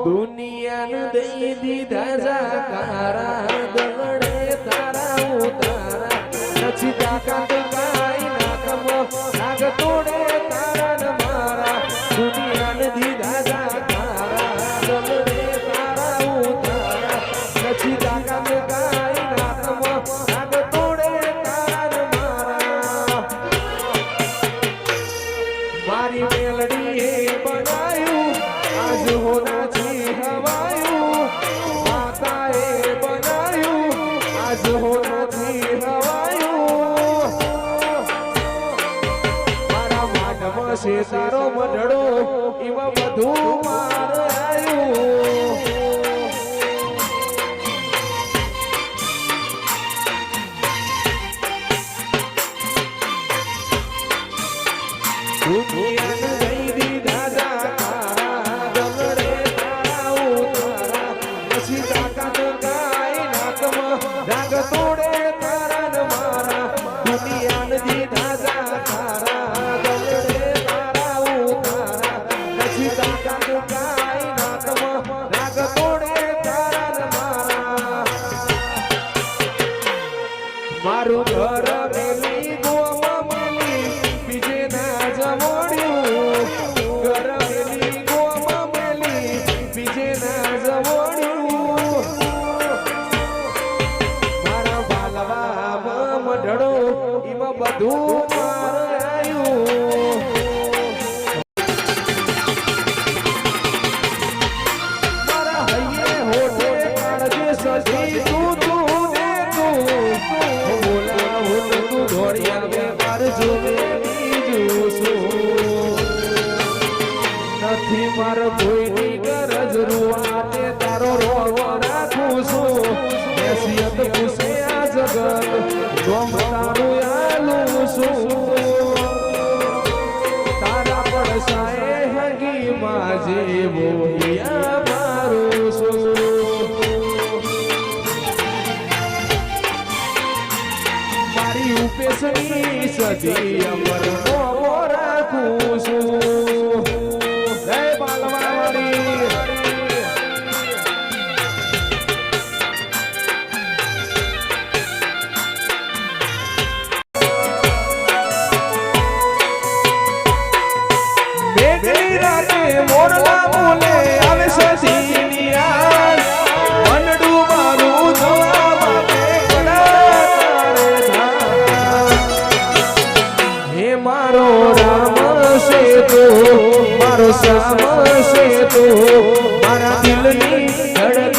દુનિયાને દઈ દીધા જાકારા દલડે તારા ઉતારા નથી તાકાત કાઈ ના કમો નાગ તોડે તારા ને મારા દુનિયાને દીધા જાકારા દલડે તારા ઉતારા નથી તાકાત કાઈ ના કમો નાગ તોડે તારા ને મારા મારી મેલડી બનાયું આજ હોના થી હવાયું માતાએ બનાયું આજ હોના થી હવાયું મારા માટમાં છે તારો મઢડો એમાં બધું માર આવ્યું દુનિયાને દઈ દીધા જાકારા દલડે તારા ઉતારા પછી તાકાત કાઈ નાકમાં ડાગ તોડે તારા ને મારા દુનિયાને દીધા જાકારા દલડે તારા ઉતારા પછી તાકાત કાઈ નાકમાં ડાગ તોડે તારા ને મારા મારું ઘર મેલી ગોમાં મેલી બીજે ના જમોડ્યું ઘર મેલી ગોમાં મેલી બીજે ના જમોડ્યું મારા બાલવામાં મઢડો એમાં બધું માર આવ્યું મારા હૈયે હોઠે કાળજે સજી તું ને તું બોલા હું તું દોડી આવે માર જોવે નથી માર કોઈની ગરજ રૂવાને તારો રોવો રાખું છું બેસિયત પૂછે આ જગત ગમ તારું આલું છું તારા પડસાએ હગી માજે બોહિયા મારું છું મારી ઉપેસની સજી અમર મોમો રાખું છું જય બાલવાડી મેઘની રાતે મોરલા બોલે આવે સજીની યાદ મનડું મારું જોવા માટે કડા તારે ધા હે મારો રામ છે તો મારો શ્યામ છે તો મારા દિલની ધડકન